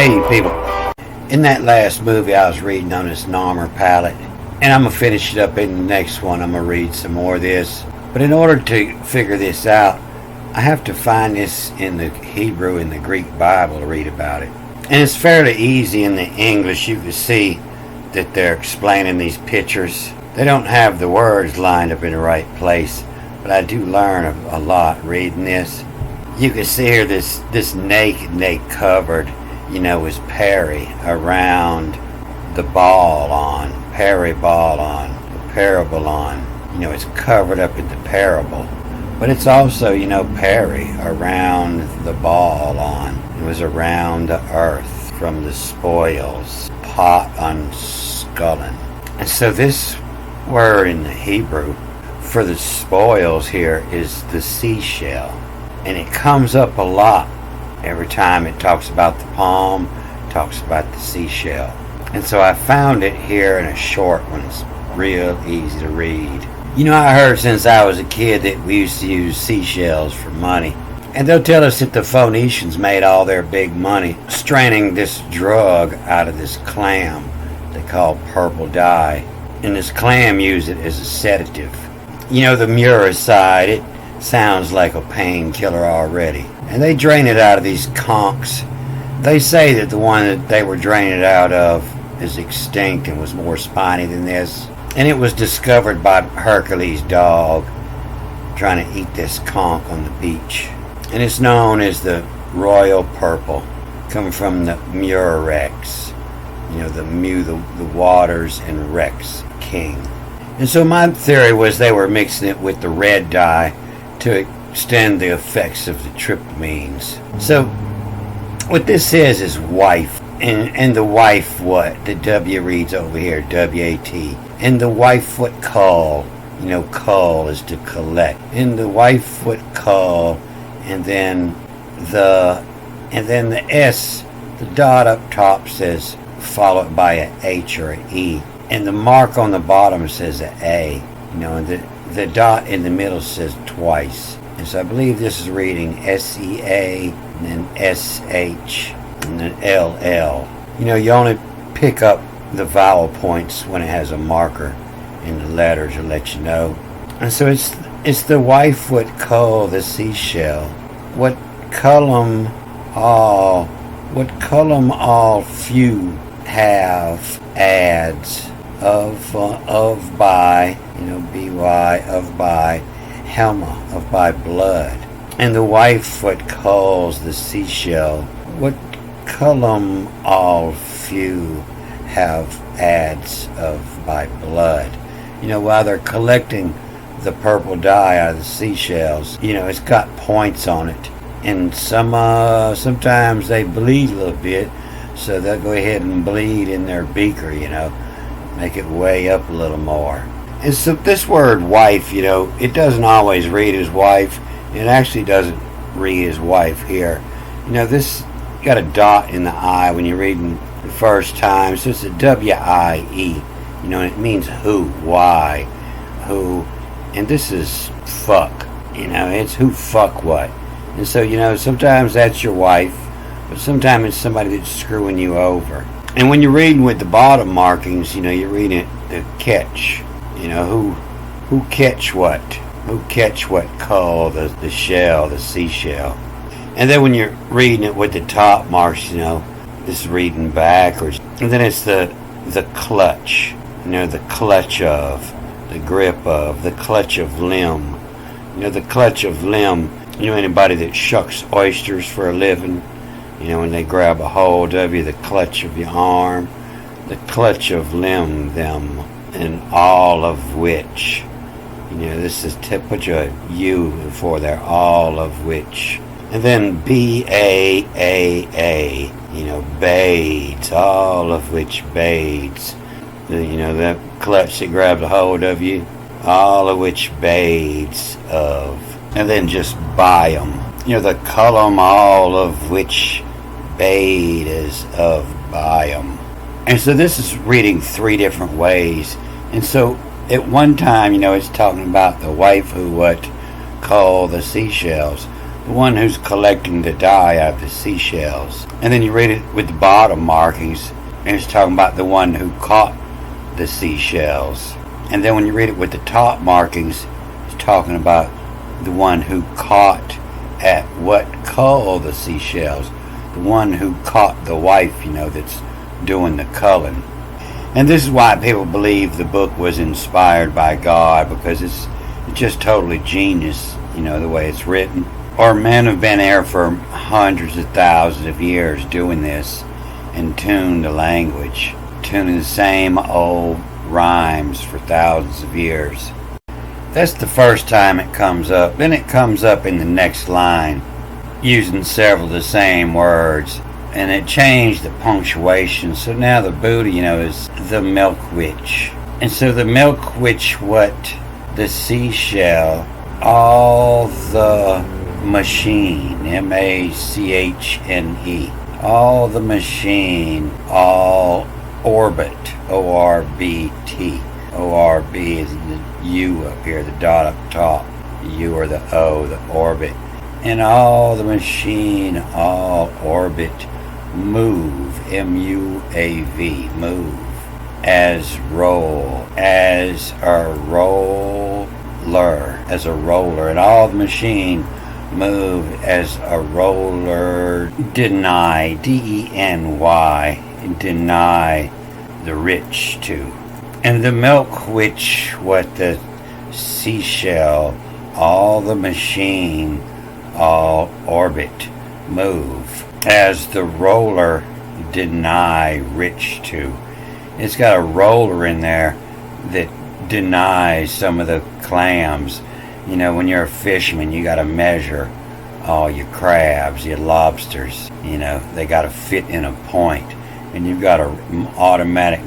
Hey people, in that last movie I was reading on this Narmer palette, and I'm going to finish it up in the next one. I'm going to read some more of this. But in order to figure this out, I have to find this in the Hebrew and the Greek Bible to read about it. And it's fairly easy in the English. You can see that they're explaining these pictures. They don't have the words lined up in the right place, but I do learn a lot reading this. You can see here this naked and they covered, is Perry around the ball on, Parabolon. It's covered up in the parable. But it's also, Perry around the ball on. It was around the earth from the spoils, pot unscullen. And so this word in the Hebrew for the spoils here is the seashell. And it comes up a lot every time it talks about the palm, talks about the seashell. And so I found it here in a short one. It's real easy to read. I heard since I was a kid that we used to use seashells for money. And they'll tell us that the Phoenicians made all their big money straining this drug out of this clam they call purple dye. And this clam used it as a sedative. The muricide, it sounds like a painkiller already. And they drain it out of these conchs. They say that the one that they were draining it out of is extinct and was more spiny than this. And it was discovered by Hercules' dog trying to eat this conch on the beach. And it's known as the royal purple, coming from the Murex. The waters, and Rex, king. And so my theory was they were mixing it with the red dye to extend the effects of the tryptamines. So what this says is wife. And the wife what? The W reads over here, W-A-T. And the wife what cull? Cull is to collect. And the wife what cull, and then the S, the dot up top says followed by a H or an E. And the mark on the bottom says an A. And the dot in the middle says twice. And so I believe this is reading S-E-A and then S-H and then L-L. You only pick up the vowel points when it has a marker in the letter to let you know. And so it's the wife what cull the seashell. What cullum all few have adds of by, by, of by, helma, of by blood. And the wife what culls the seashell, what cullum all few have adds of by blood. While they're collecting the purple dye out of the seashells, it's got points on it. And sometimes they bleed a little bit, so they'll go ahead and bleed in their beaker, make it way up a little more. And so this word wife, it doesn't always read as wife. It actually doesn't read as wife here. This got a dot in the I when you're reading the first time, so it's a W-I-E. And it means who, why, who, and this is fuck. It's who, fuck, what. And so, sometimes that's your wife, but sometimes it's somebody that's screwing you over. And when you're reading with the bottom markings, you're reading it the catch. Who catch what? Who catch what cull the shell, the seashell. And then when you're reading it with the top marks, this is reading backwards. And then it's the clutch. The clutch of, the grip of, the clutch of limb. The clutch of limb. Anybody that shucks oysters for a living, when they grab a hold of you, the clutch of your arm, the clutch of limb, them, and all of which. This is to put your U before there, all of which. And then B-A-A-A, bades, all of which bades. That clutch that grabs a hold of you, all of which bades of. And then just biome. The column, all of which bade is of biome. And so this is reading three different ways. And so at one time, it's talking about the wife who what cull the seashells. the one who's collecting the dye out of the seashells. And then you read it with the bottom markings, and it's talking about the one who caught the seashells. And then when you read it with the top markings, it's talking about the one who caught at what cull the seashells, the one who caught the wife, that's doing the culling. And this is why people believe the book was inspired by God, because it's just totally genius, the way it's written. Or men have been there for hundreds of thousands of years doing this and tuned the language, tuning the same old rhymes for thousands of years. That's the first time it comes up. Then it comes up in the next line using several of the same words. And it changed the punctuation. So now the Buddha, is the milk witch. And so the milk witch, what? The seashell, all the machine, M-A-C-H-N-E. All the machine, all orbit, O-R-B-T. O-R-B is the U up here, the dot up top. The U or the O, the orbit. And all the machine, all orbit, move, M-U-A-V, move, as roll, as a roller, and all the machine move as a roller, deny, D-E-N-Y, deny the rich too. And the milk witch, what? The seashell, all the machine, all orbit, move, as the roller, deny rich too. It's got a roller in there that denies some of the clams. When you're a fisherman, you got to measure all your crabs, your lobsters. They got to fit in a point. And you've got an automatic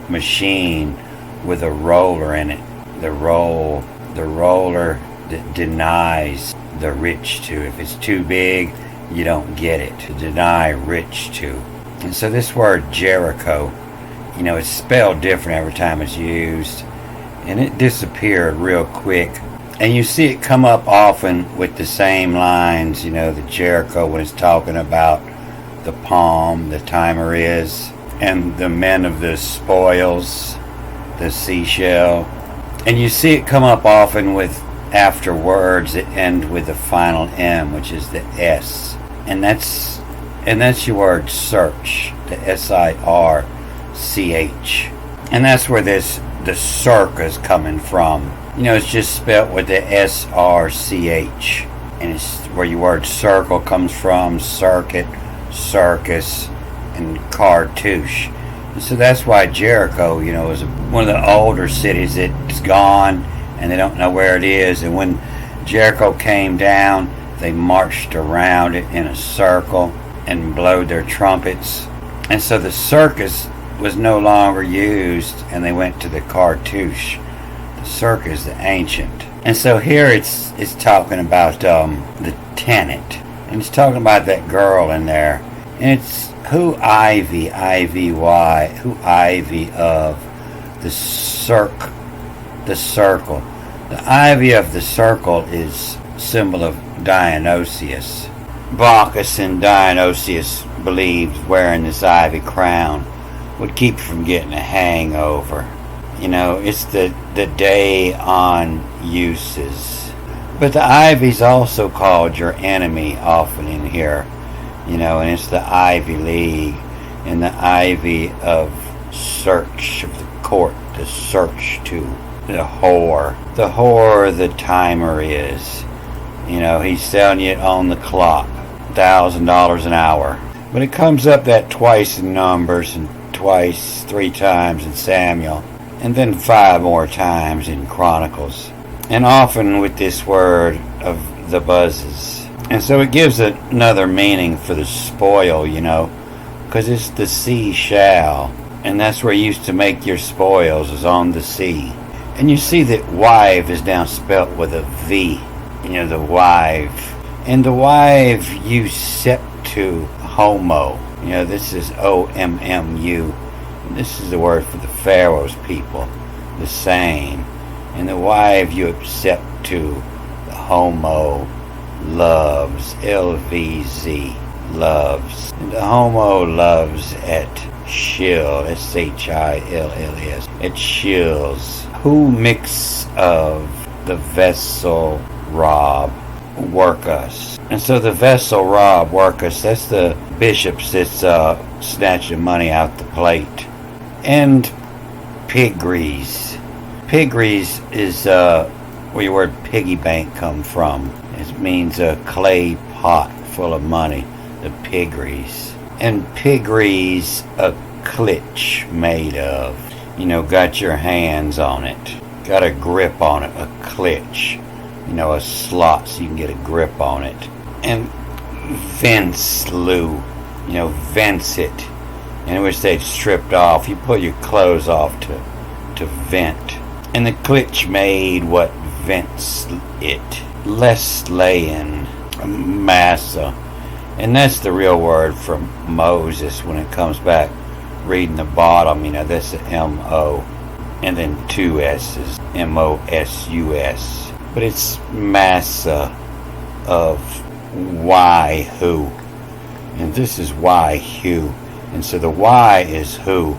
machine with a roller in it. The roller that denies the rich too. If it's too big, you don't get it. To deny rich too. And so this word Jericho, it's spelled different every time it's used. And it disappeared real quick. And you see it come up often with the same lines, the Jericho when it's talking about the palm, the timer is, and the men of the spoils, the seashell. And you see it come up often with after words that end with the final M, which is the S. And that's your word search, the S-I-R-C-H. And that's where the circa is coming from. It's just spelt with the S-R-C-H. And it's where your word circle comes from, circuit, circus, and cartouche. And so that's why Jericho, is one of the older cities that's gone, and they don't know where it is. And when Jericho came down, they marched around it in a circle and blowed their trumpets. And so the circus was no longer used, and they went to the cartouche. The circus, the ancient. And so here it's talking about the tenant, and it's talking about that girl in there, and it's who Ivy, I-V-Y, who Ivy of the circle. The ivy of the circle is symbol of Dionysius. Bacchus and Dionysius believed wearing this ivy crown would keep you from getting a hangover. It's the day on uses. But the ivy's also called your enemy often in here. And it's the Ivy League and the ivy of search of the court, the search to the whore. The whore, the timer is. He's selling it on the clock, $1,000 an hour. But it comes up that twice in Numbers and twice, 3 times in Samuel, and then 5 more times in Chronicles. And often with this word of the buzzes. And so it gives another meaning for the spoil, because it's the sea shall. And that's where you used to make your spoils, is on the sea. And you see that wife is now spelt with a V, the wife. And the wife you septu homo. This is O-M-M-U. And this is the word for the Pharaoh's people, the same. And the wife you accept to the homo, loves, LVZ, loves. And the homo loves at shill, SHILLS, at shills. Who mix of the vessel rob work us. And so the vessel rob work us, that's the bishops that's snatching money out the plate. And piggeries. Piggeries is where your word piggy bank come from. It means a clay pot full of money, the piggeries. And piggeries a clitch made of. Got your hands on it. Got a grip on it, a clitch. A slot so you can get a grip on it. And vents, Lou. Vents it. And I wish they'd stripped off. You put your clothes off to vent. And the clitch made what vents it. Less laying, massa. And that's the real word from Moses when it comes back reading the bottom. That's an M-O. And then two S's, M-O-S-U-S. But it's massa of why, who. And this is why, hue. And so the why is who,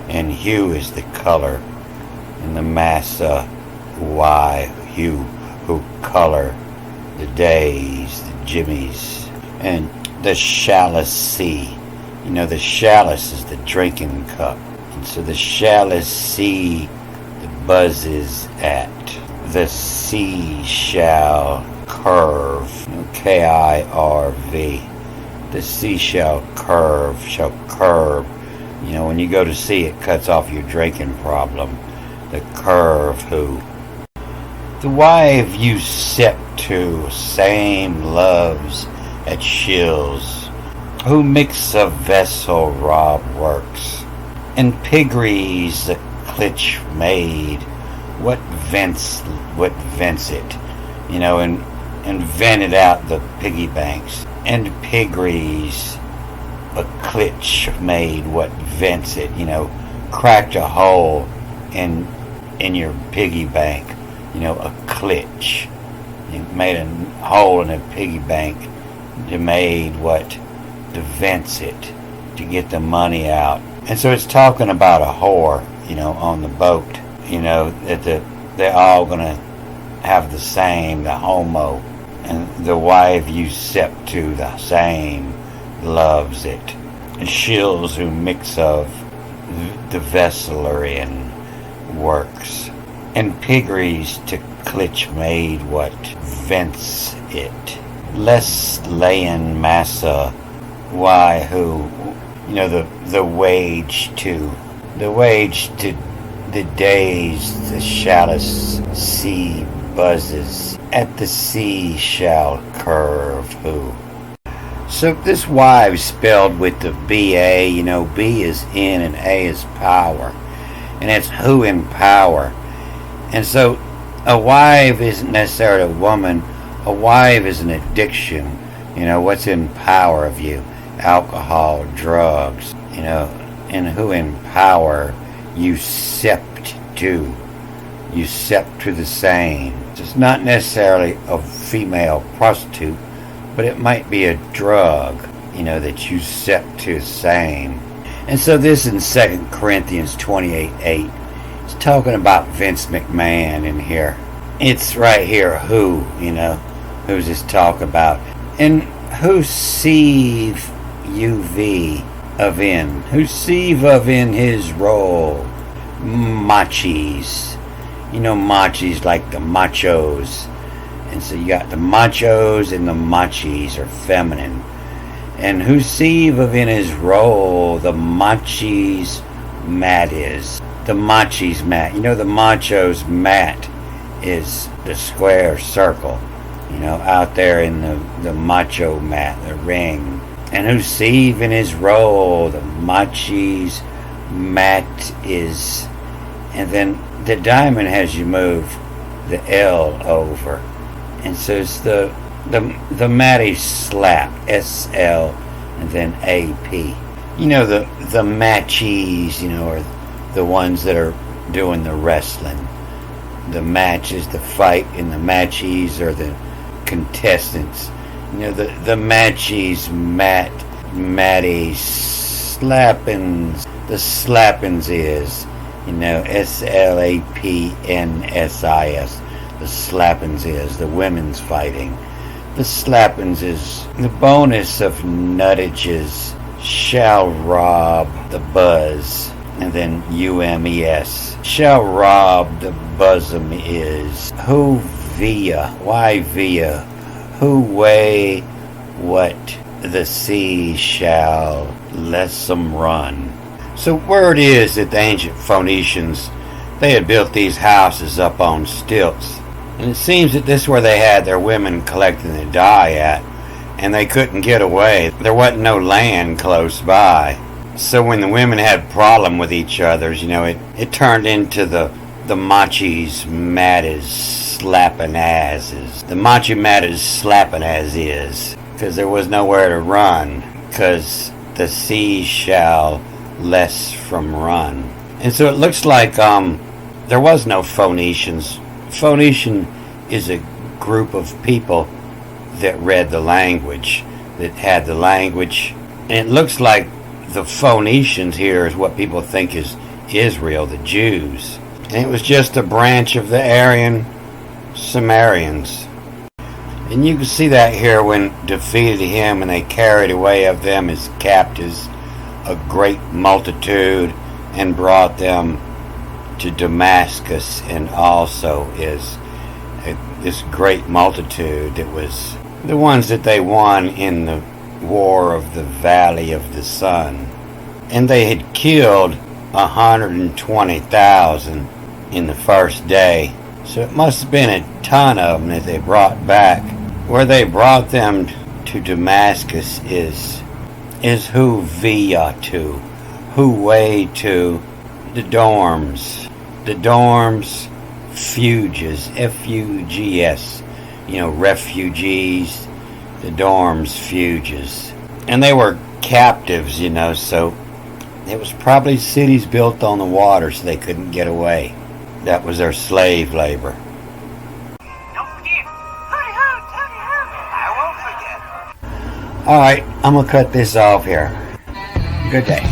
and hue is the color. And the massa, why, hue, who color, the days, the jimmies. And the chalice. The chalice is the drinking cup. And so the chalice, the buzzes at. The sea shall curve, K-I-R-V. The sea shall curve. When you go to sea, it cuts off your drinking problem. The curve, who. The wife you sep to, same loves at shills. Who mix a vessel rob works. And piggeries the clitch made. What vents it, and vented out the piggy banks. And piggeries a clitch made what vents it, cracked a hole in your piggy bank, a clitch. You made a hole in a piggy bank. You made what to vents it, to get the money out. And so it's talking about a whore, on the boat. That they're all going to have the same, the homo. And the wife you sep to, the same, loves it. And shills who mix of the vesselry and works. And piggeries to clitch made what vents it. Less layin' massa, why, who. The wage to. The wage to the days, the chalice sea buzzes. At the sea shall curve, who. So this Y is spelled with the B-A. B is in and A is power. And it's who in power. And so a wife isn't necessarily a woman. A wife is an addiction. What's in power of you. Alcohol, drugs. And who in power you sept to. You sept to the same. It's not necessarily a female prostitute, but it might be a drug, that you sept to the same. And so this in 2 Corinthians 28:8, it's talking about Vince McMahon in here. It's right here, who, who's this talk about. And who sieve UV of in, who sieve of in his role. Machis. Machis like the machos. And so you got the machos and the machis are feminine. And who sieve of in his role, the machis mat is. The machis mat. The machos mat is the square circle. Out there in the macho mat, the ring. And who sieve in his role, the machis mat is. And then the diamond has you move the L over. And so it's the Matty slap, S-L, and then A-P. The matchies, are the ones that are doing the wrestling. The match is the fight, and the matchies are the contestants. You know, the Matchies, Matty, Slappins. The Slappins is, you know, Slapnsis. The Slappins is the women's fighting. The Slappins is the bonus of nuttages shall rob the buzz. And then UMES. Shall rob the bosom is who via, why via, who way, what the sea shall let them run. So word is that the ancient Phoenicians, they had built these houses up on stilts. And it seems that this is where they had their women collecting the dye at, and they couldn't get away. There wasn't no land close by. So when the women had a problem with each other, you know, it turned into the machis mattas slapping asses. The machi mattas slapping as is. Because there was nowhere to run. Because the sea shall less from run. And so it looks like there was no Phoenicians. Phoenician is a group of people that read the language. That had the language. And it looks like the Phoenicians here is what people think is Israel, the Jews. And it was just a branch of the Aryan Sumerians. And you can see that here when defeated him and they carried away of them as captives a great multitude and brought them to Damascus, and also is this great multitude that was the ones that they won in the War of the Valley of the Sun. And they had killed 120,000 in the first day. So it must have been a ton of them that they brought back. Where they brought them to Damascus is who via to, who way to the dorms. The dorms, fuges, F-U-G-S, you know, refugees. The dorms, fuges. And they were captives, you know, so it was probably cities built on the water so they couldn't get away. That was their slave labor. Don't forget, hurry, I won't forget. Alright, I'm going to cut this off here. Good day.